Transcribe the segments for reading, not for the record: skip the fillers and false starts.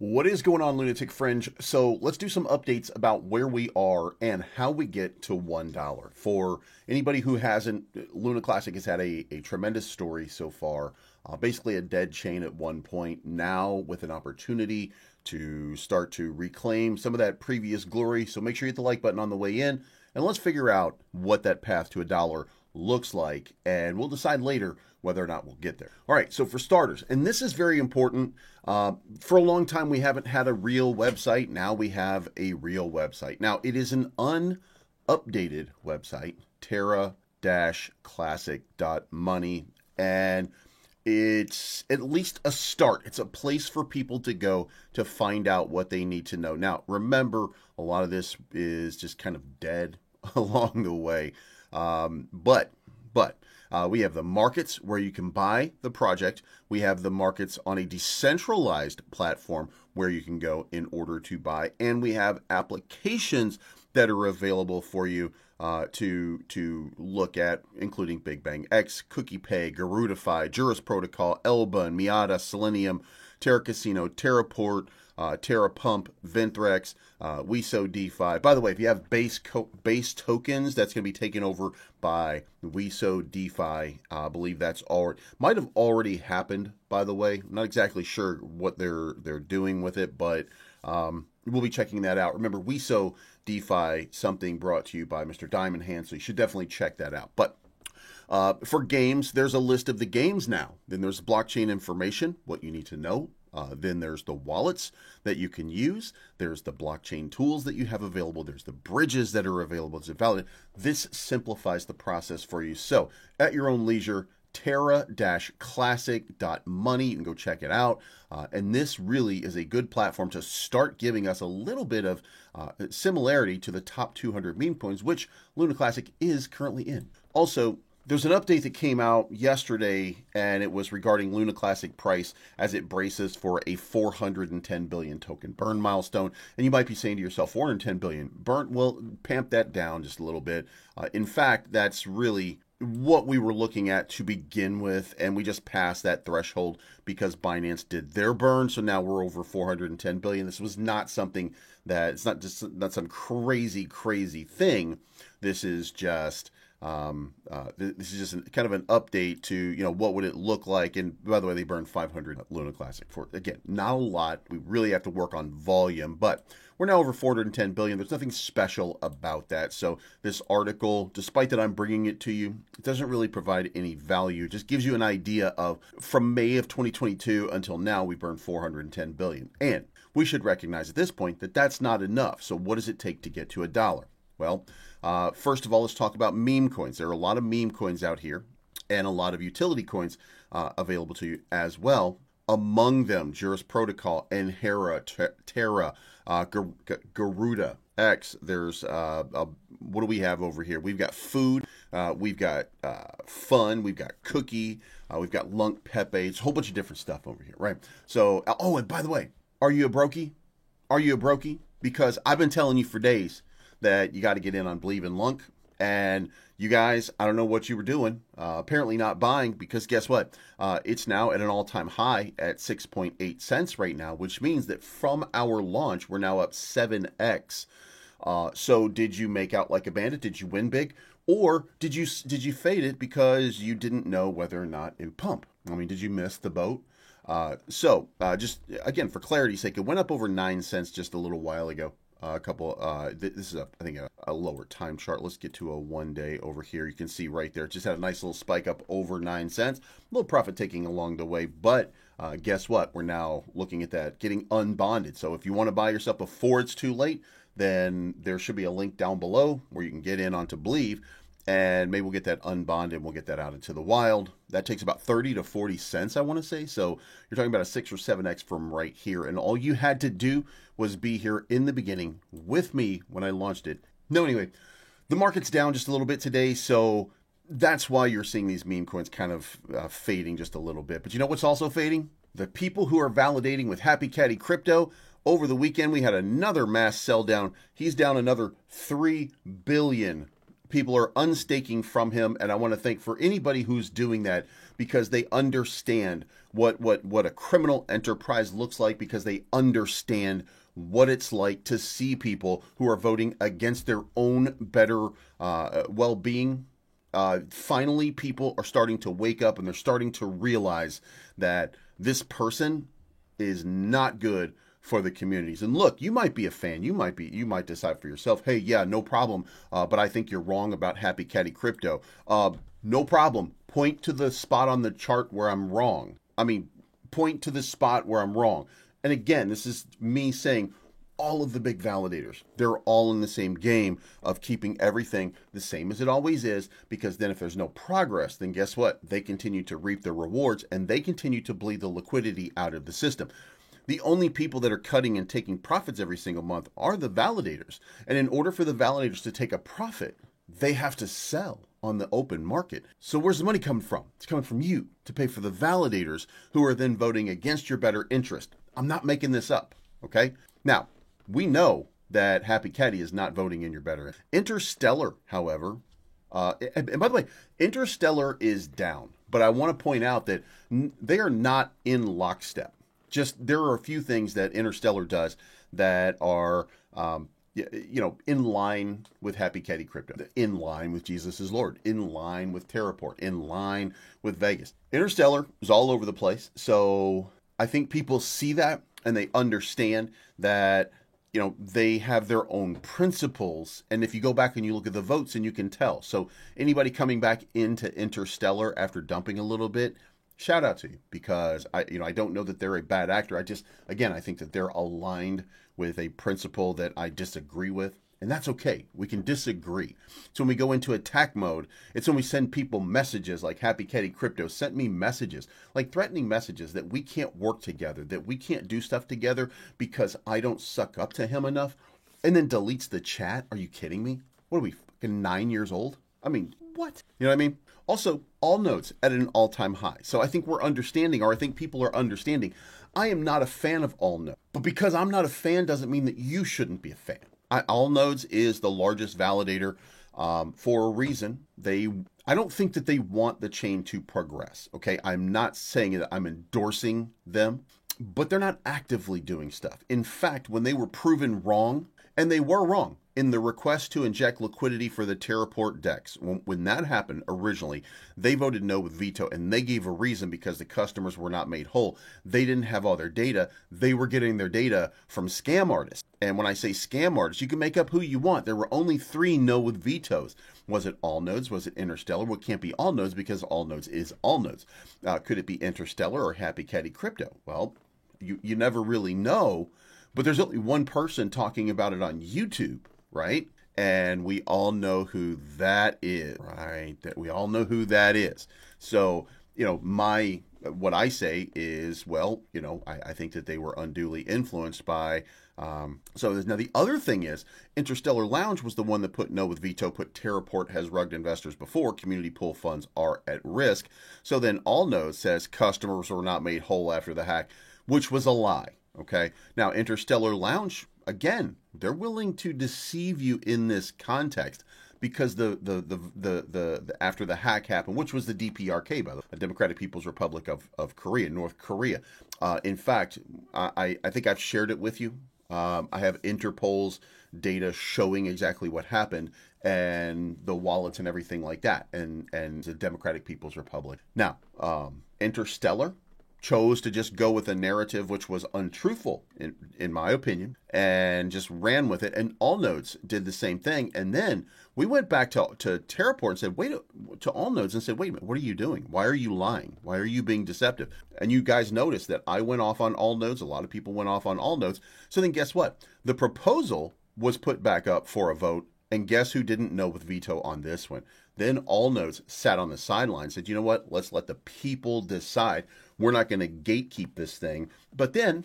What is going on, Lunatic Fringe? So let's do some updates about where we are and how we get to $1. For anybody who hasn't, Luna Classic has had a tremendous story so far. Basically a dead chain at one point, now with an opportunity to start to reclaim some of that previous glory. So make sure you hit the like button on the way in, and let's figure out what that path to $1 looks like, and we'll decide later whether or not we'll get there. All right, so for starters, and this is very important, for a long time we haven't had a real website. Now we have a real website. Now it is an unupdated website, terra-classic.money, and it's at least a start. It's a place for people to go to find out what they need to know. Now, remember, a lot of this is just kind of dead along the way. But we have the markets where you can buy the project. We have the markets on a decentralized platform where you can go in order to buy. And we have applications that are available for you to look at, including Big Bang X, CookiePay, Garudify, Juris Protocol, Elbun, Miata, Selenium, Terra Casino, Terraport, Terra Pump, Vinthrex, WeSo DeFi. By the way, if you have base tokens, that's going to be taken over by WeSo DeFi. I believe that's might have already happened. By the way, I'm not exactly sure what they're doing with it, but we'll be checking that out. Remember, WeSo DeFi, something brought to you by Mr. Diamond Hand, so you should definitely check that out. But for games, there's a list of the games now. Then there's blockchain information, what you need to know. Then there's the wallets that you can use. There's the blockchain tools that you have available. There's the bridges that are available to validate. This simplifies the process for you. So at your own leisure, terra-classic.money. You can go check it out. And this really is a good platform to start giving us a little bit of similarity to the top 200 meme coins, which Luna Classic is currently in. Also, there's an update that came out yesterday, and it was regarding Luna Classic price as it braces for a 410 billion token burn milestone. And you might be saying to yourself, 410 billion burn? Well, pamp that down just a little bit. In fact, that's really what we were looking at to begin with, and we just passed that threshold because Binance did their burn. So now we're over 410 billion. This was not something it's not some crazy thing. This is just this is just kind of an update to, what would it look like. And by the way, they burned 500 Luna Classic for, again, not a lot. We really have to work on volume, but we're now over 410 billion. There's nothing special about that. So this article, despite that I'm bringing it to you, it doesn't really provide any value. It just gives you an idea of from May of 2022 until now, we burned 410 billion. And we should recognize at this point that that's not enough. So what does it take to get to $1? Well, first of all, let's talk about meme coins. There are a lot of meme coins out here and a lot of utility coins available to you as well. Among them, Juris Protocol, Enhera, Terra, Garuda X. There's, what do we have over here? We've got food, we've got fun, we've got cookie, we've got Lunk Pepe. It's a whole bunch of different stuff over here, right? So, and by the way, are you a brokey? Are you a brokey? Because I've been telling you for days that you got to get in on Believe in Lunk. And you guys, I don't know what you were doing, apparently not buying, because guess what? It's now at an all-time high at 6.8 cents right now, which means that from our launch, we're now up 7x. So did you make out like a bandit? Did you win big? Or did you fade it because you didn't know whether or not it would pump? I mean, did you miss the boat? So just, again, for clarity's sake, it went up over 9 cents just a little while ago. This is, I think, a lower time chart. Let's get to a 1 day over here. You can see right there, it just had a nice little spike up over 9 cents. A little profit taking along the way, but guess what? We're now looking at that getting unbonded. So if you want to buy yourself before it's too late, then there should be a link down below where you can get in onto Believe, and maybe we'll get that unbonded and we'll get that out into the wild. That takes about 30 to 40 cents, I want to say. So you're talking about a 6 or 7x from right here. And all you had to do was be here in the beginning with me when I launched it. No, anyway, the market's down just a little bit today. So that's why you're seeing these meme coins kind of fading just a little bit. But you know what's also fading? The people who are validating with Happy Caddy Crypto. Over the weekend, we had another mass sell down. He's down another 3 billion People are unstaking from him, and I want to thank for anybody who's doing that because they understand what a criminal enterprise looks like, because they understand what it's like to see people who are voting against their own better well-being. Finally, people are starting to wake up, and they're starting to realize that this person is not good for the communities. And look, you might be a fan. You might decide for yourself, hey, yeah, no problem. But I think you're wrong about Happy Caddy Crypto. No problem. Point to the spot on the chart where I'm wrong. Point to the spot where I'm wrong. And again, this is me saying all of the big validators, they're all in the same game of keeping everything the same as it always is, because then if there's no progress, then guess what? They continue to reap the rewards, and they continue to bleed the liquidity out of the system. The only people that are cutting and taking profits every single month are the validators. And in order for the validators to take a profit, they have to sell on the open market. So where's the money coming from? It's coming from you to pay for the validators who are then voting against your better interest. I'm not making this up, okay? Now, we know that Happy Caddy is not voting in your better interest. Interstellar, however, and by the way, Interstellar is down, but I want to point out that they are not in lockstep. Just there are a few things that Interstellar does that are, in line with Happy Caddy Crypto, in line with Jesus is Lord, in line with Terraport, in line with Vegas. Interstellar is all over the place. So I think people see that and they understand that, they have their own principles. And if you go back and you look at the votes, and you can tell. So anybody coming back into Interstellar after dumping a little bit, shout out to you, because I don't know that they're a bad actor. I think that they're aligned with a principle that I disagree with, and that's okay. We can disagree. So when we go into attack mode, it's when we send people messages like Happy Caddy Crypto sent me messages, like threatening messages that we can't work together, that we can't do stuff together because I don't suck up to him enough, and then deletes the chat. Are you kidding me? What are we, fucking 9 years old? What? You know what I mean? Also, all nodes at an all-time high. So I think we're understanding, or I think people are understanding, I am not a fan of all nodes. But because I'm not a fan doesn't mean that you shouldn't be a fan. All nodes is the largest validator for a reason. I don't think that they want the chain to progress. Okay, I'm not saying that I'm endorsing them, but they're not actively doing stuff. In fact, when they were proven wrong, and they were wrong, in the request to inject liquidity for the Terraport DEX, when that happened originally, they voted no with veto, and they gave a reason because the customers were not made whole. They didn't have all their data. They were getting their data from scam artists. And when I say scam artists, you can make up who you want. There were only 3 no with vetoes. Was it all nodes? Was it Interstellar? Well, it can't be all nodes because all nodes is all nodes. Could it be Interstellar or Happy Caddy Crypto? Well, you never really know, but there's only one person talking about it on YouTube, right? And we all know who that is, right? That we all know who that is. So, what I say is, I think that they were unduly influenced by. Now the other thing is, Interstellar Lounge was the one that put no with veto, put Terraport has rugged investors before, community pool funds are at risk. So then All Nodes says customers were not made whole after the hack, which was a lie. Okay. Now Interstellar Lounge, again, they're willing to deceive you in this context because the after the hack happened, which was the DPRK, by the way, the Democratic People's Republic of Korea, North Korea. In fact, I think I've shared it with you. I have Interpol's data showing exactly what happened and the wallets and everything like that, and the Democratic People's Republic. Now, Interstellar chose to just go with a narrative which was untruthful, in my opinion, and just ran with it. And All Nodes did the same thing. And then we went back to Terraport and said, to All Nodes and said, wait a minute, what are you doing? Why are you lying? Why are you being deceptive? And you guys noticed that I went off on All Nodes. A lot of people went off on All Nodes. So then guess what? The proposal was put back up for a vote. And guess who didn't know with veto on this one? Then All Nodes sat on the sidelines, said, you know what? Let's let the people decide. We're not going to gatekeep this thing. But then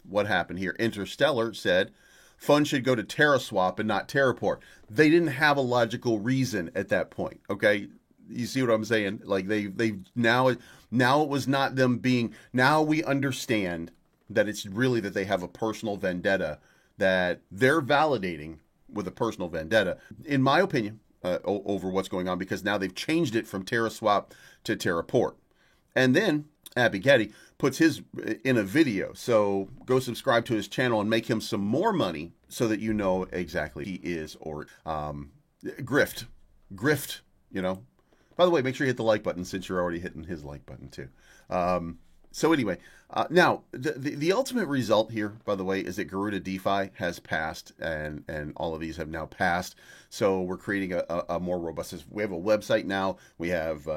what happened here? Interstellar said funds should go to TerraSwap and not Terraport. They didn't have a logical reason at that point. Okay. You see what I'm saying? Like they now it was not them being, now we understand that it's really that they have a personal vendetta, that they're validating with a personal vendetta, in my opinion, over what's going on, because now they've changed it from TerraSwap to TerraPort. And then Abby Getty puts his in a video. So go subscribe to his channel and make him some more money so that you know exactly he is or grift. Grift, you know. By the way, make sure you hit the like button since you're already hitting his like button too. So anyway, now the ultimate result here, by the way, is that Garuda DeFi has passed, and all of these have now passed. So we're creating a more robust. We have a website now. We have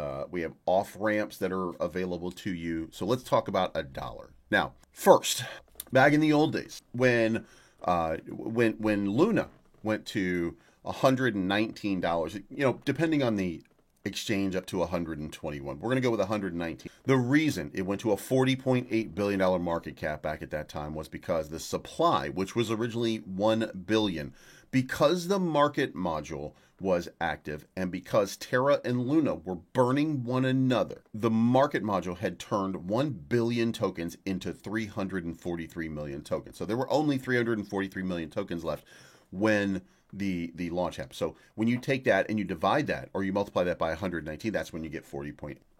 off ramps that are available to you. So let's talk about $1. Now, first, back in the old days, when Luna went to $119, you know, depending on the exchange, up to 121. We're going to go with 119. The reason it went to a $40.8 billion market cap back at that time was because the supply, which was originally 1 billion, because the market module was active and because Terra and Luna were burning one another, the market module had turned 1 billion tokens into 343 million tokens. So there were only 343 million tokens left when the launch happened. So when you take that and you divide that, or you multiply that by 119, that's when you get 40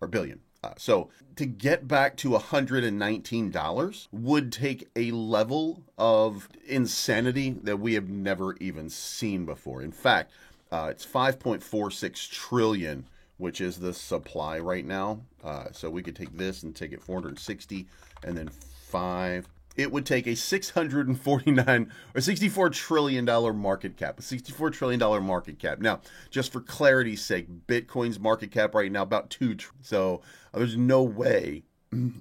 billion. So to get back to $119 would take a level of insanity that we have never even seen before. In fact, it's 5.46 trillion, which is the supply right now. So we could take this and take it 460 and then 5. It would take a $64 trillion market cap, a $64 trillion market cap. Now, just for clarity's sake, Bitcoin's market cap right now about 2 trillion. So there's no way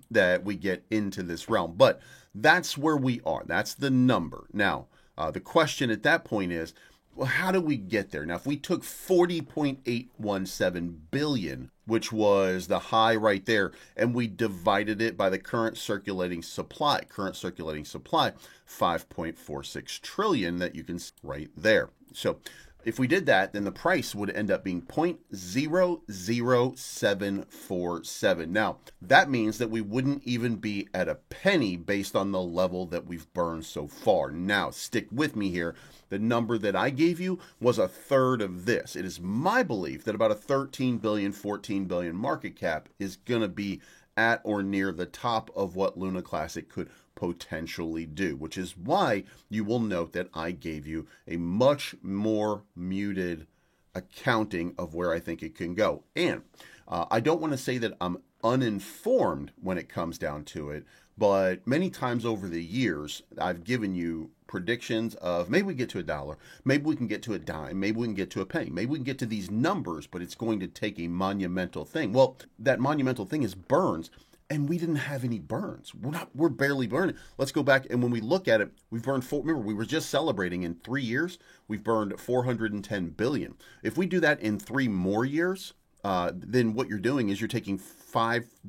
that we get into this realm, but that's where we are. That's the number. Now, the question at that point is, well, how do we get there? Now, if we took 40.817 billion, which was the high right there, and we divided it by the current circulating supply, 5.46 trillion that you can see right there. So if we did that, then the price would end up being 0.00747. Now, that means that we wouldn't even be at a penny based on the level that we've burned so far. Now, stick with me here. The number that I gave you was a third of this. It is my belief that about a 13 billion, 14 billion market cap is going to be at or near the top of what Luna Classic could potentially do, which is why you will note that I gave you a much more muted accounting of where I think it can go. And I don't want to say that I'm uninformed when it comes down to it, but many times over the years, I've given you predictions of maybe we get to $1, maybe we can get to a dime, maybe we can get to a penny, maybe we can get to these numbers, but it's going to take a monumental thing. Well, that monumental thing is burns, and we didn't have any burns. We're barely burning. Let's go back, and when we look at it, we've burned remember, we were just celebrating in 3 years, we've burned 410 billion. If we do that in 3 more years, then what you're doing is you're taking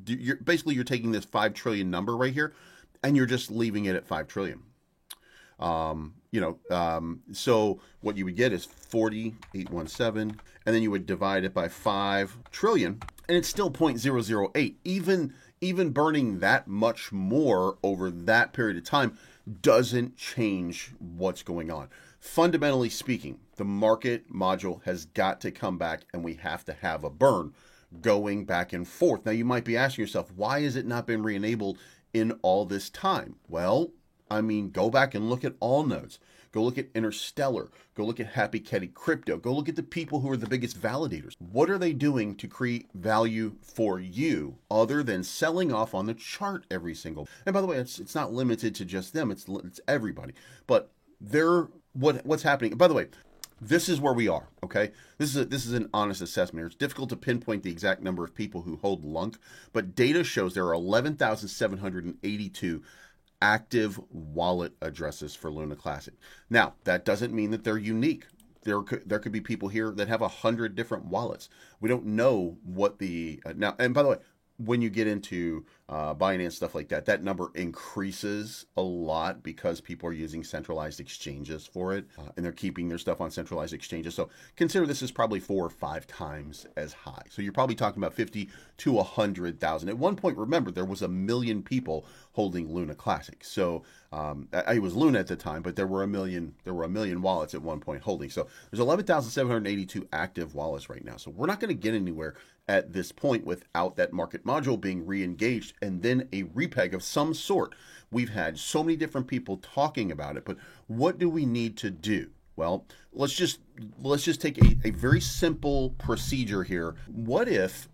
you're taking this 5 trillion number right here, and you're just leaving it at 5 trillion. So what you would get is 40.817, and then you would divide it by 5 trillion, and it's still 0.008. Even burning that much more over that period of time doesn't change what's going on. Fundamentally speaking, the market module has got to come back, and we have to have a burn going back and forth. Now, you might be asking yourself, why has it not been re-enabled in all this time? Well, I mean, go back and look at all nodes. Go look at Interstellar. Go look at Happy Kitty Crypto. Go look at the people who are the biggest validators. What are they doing to create value for you other than selling off on the chart every single? And by the way, it's not limited to just them. It's everybody. But what's happening? By the way, this is where we are. Okay, this is an honest assessment. It's difficult to pinpoint the exact number of people who hold LUNC, but data shows there are 11,782 active wallet addresses for Luna Classic. Now, that doesn't mean that they're unique. There could be people here that have 100 different wallets. We don't know what now, and by the way, when you get into Binance, stuff like that, that number increases a lot because people are using centralized exchanges for it, and they're keeping their stuff on centralized exchanges. So consider this is probably 4 or 5 times as high. So you're probably talking about 50 to 100,000. At one point, remember, there was 1 million people holding Luna Classic. So it was Luna at the time, but there were a million wallets at one point holding. So there's 11,782 active wallets right now. So we're not going to get anywhere at this point without that market module being re-engaged and then a repeg of some sort. We've had so many different people talking about it, but what do we need to do? Well, let's just take a very simple procedure here. What if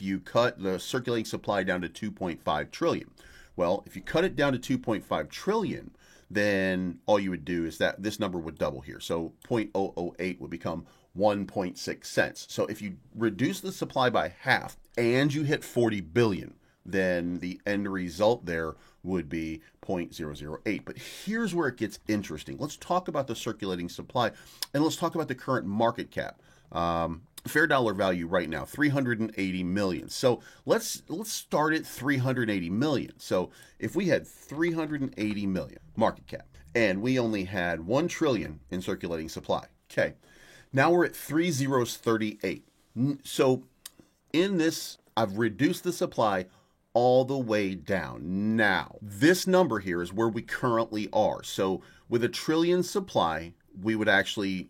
you cut the circulating supply down to 2.5 trillion? Well, if you cut it down to 2.5 trillion, then all you would do is that this number would double here. So 0.008 would become 1.6 cents. So if you reduce the supply by half and you hit 40 billion, then the end result there would be 0.008. But here's where it gets interesting. Let's talk about the circulating supply, and let's talk about the current market cap. Fair dollar value right now, 380 million. So let's start at 380 million. So if we had 380 million market cap and we only had 1 trillion in circulating supply, okay, now we're at 3 zeros 38. So in this, I've reduced the supply all the way down. Now, this number here is where we currently are. So with a trillion supply, we would actually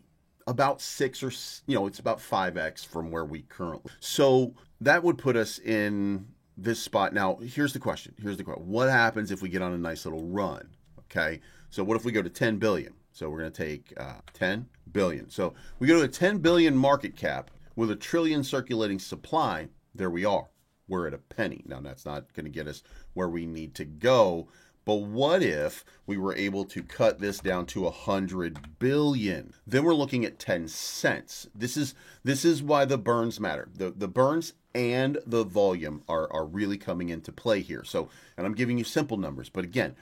about 6 or, it's about 5x from where we currently. So that would put us in this spot. Now, here's the question. What happens if we get on a nice little run? Okay. So what if we go to 10 billion? So we're going to take 10 billion. So we go to a 10 billion market cap with a trillion circulating supply. There we are. We're at a penny. Now, that's not going to get us where we need to go. But what if we were able to cut this down to 100 billion? Then we're looking at 10 cents. This is why the burns matter. The burns and the volume are really coming into play here. So, and I'm giving you simple numbers, but again,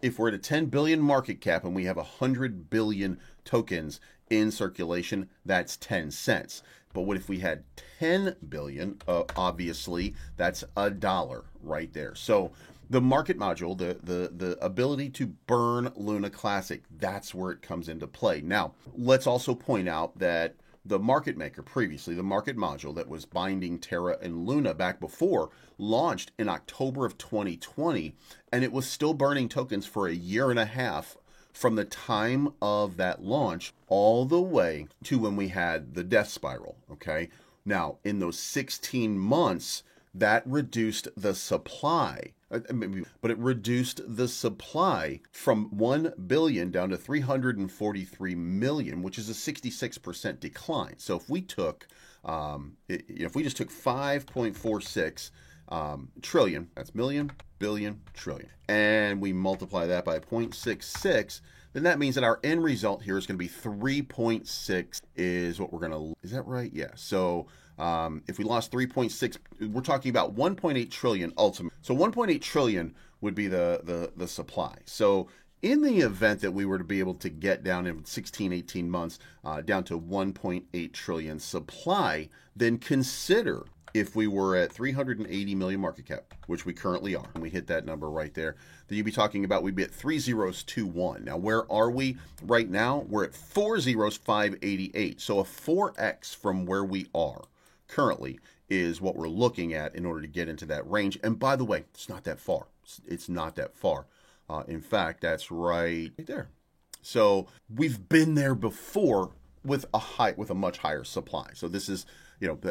if we're at a 10 billion market cap and we have 100 billion tokens in circulation, that's 10 cents. But what if we had 10 billion? Obviously, that's $1 right there. So the market module, the ability to burn Luna Classic, that's where it comes into play. Now, let's also point out that the market maker previously, the market module that was binding Terra and Luna back before, launched in October of 2020, and it was still burning tokens for 1.5 years from the time of that launch all the way to when we had the death spiral, okay? Now, in those 16 months, that reduced the supply, but it reduced the supply from 1 billion down to 343 million, which is a 66% decline. So if we took, if we just took 5.46 trillion, that's million, billion, trillion, and we multiply that by 0.66, then that means that our end result here is going to be 3.6 is what we're going to, is that right? Yeah. So if we lost 3.6, we're talking about 1.8 trillion ultimate. So 1.8 trillion would be the supply. So in the event that we were to be able to get down in 16, 18 months down to 1.8 trillion supply, then consider if we were at 380 million market cap, which we currently are, and we hit that number right there, then you'd be talking about we'd be at 3021. Now, where are we right now? We're at 40588. So a 4x from where we are currently is what we're looking at in order to get into that range. And by the way, it's not that far. It's not that far. In fact, that's right there. So we've been there before with a much higher supply. So this is,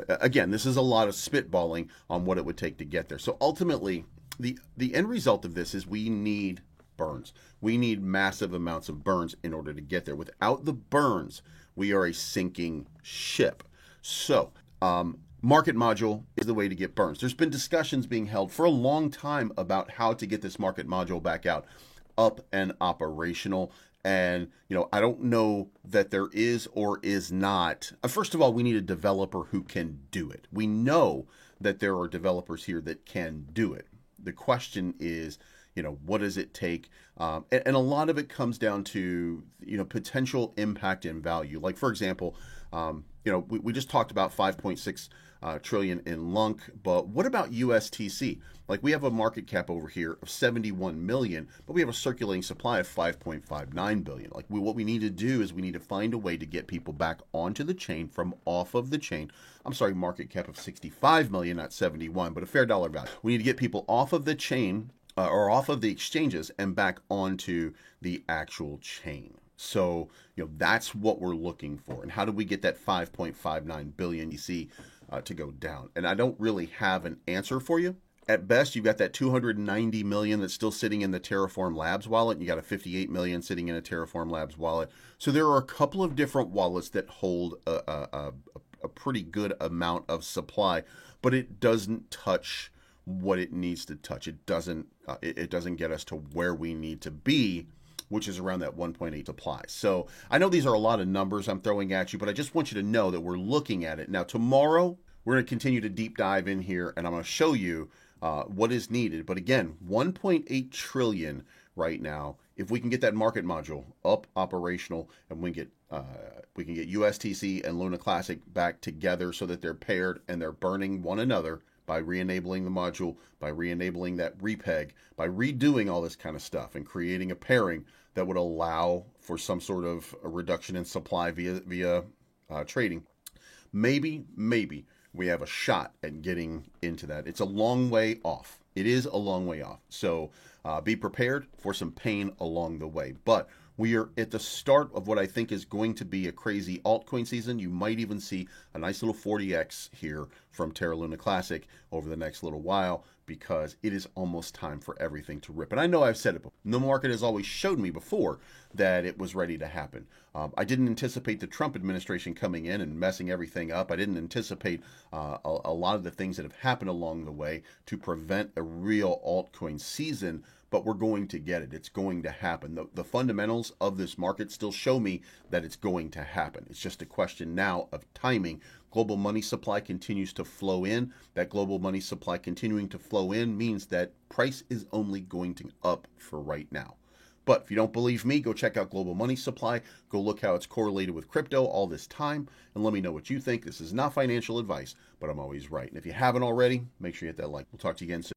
again, this is a lot of spitballing on what it would take to get there. So ultimately, the end result of this is we need burns. We need massive amounts of burns in order to get there. Without the burns, we are a sinking ship. So market module is the way to get burns. There's been discussions being held for a long time about how to get this market module back out, up and operational. And, I don't know that there is or is not. First of all, we need a developer who can do it. We know that there are developers here that can do it. The question is, what does it take? And a lot of it comes down to, potential impact and value. Like, for example, we just talked about 5.6 trillion in LUNC. But what about USTC? Like, we have a market cap over here of 71 million, but we have a circulating supply of 5.59 billion. Like, what we need to do is we need to find a way to get people back onto the chain from off of the chain. I'm sorry, market cap of 65 million, not 71, but a fair dollar value. We need to get people off of the chain or off of the exchanges and back onto the actual chain. So, that's what we're looking for. And how do we get that 5.59 billion EC to go down? And I don't really have an answer for you. At best, you've got that 290 million that's still sitting in the Terraform Labs wallet. And you got a 58 million sitting in a Terraform Labs wallet. So there are a couple of different wallets that hold a pretty good amount of supply, but it doesn't touch what it needs to touch. It doesn't get us to where we need to be, which is around that 1.8 supply. So I know these are a lot of numbers I'm throwing at you, but I just want you to know that we're looking at it. Now, tomorrow, we're going to continue to deep dive in here, and I'm going to show you what is needed. But again, 1.8 trillion right now. If we can get that market module up operational, and we can get USTC and Luna Classic back together so that they're paired and they're burning one another by re-enabling the module, by re-enabling that repeg, by redoing all this kind of stuff and creating a pairing that would allow for some sort of a reduction in supply via trading. Maybe we have a shot at getting into that. It's a long way off. It is a long way off. So be prepared for some pain along the way. But we are at the start of what I think is going to be a crazy altcoin season. You might even see a nice little 40x here from Terra Luna Classic over the next little while, because it is almost time for everything to rip. And I know I've said it before. The market has always showed me before that it was ready to happen. I didn't anticipate the Trump administration coming in and messing everything up. I didn't anticipate a lot of the things that have happened along the way to prevent a real altcoin season, but we're going to get it. It's going to happen. The fundamentals of this market still show me that it's going to happen. It's just a question now of timing. Global money supply continues to flow in. That global money supply continuing to flow in means that price is only going to up for right now. But if you don't believe me, go check out Global Money Supply. Go look how it's correlated with crypto all this time, and let me know what you think. This is not financial advice, but I'm always right. And if you haven't already, make sure you hit that like. We'll talk to you again soon.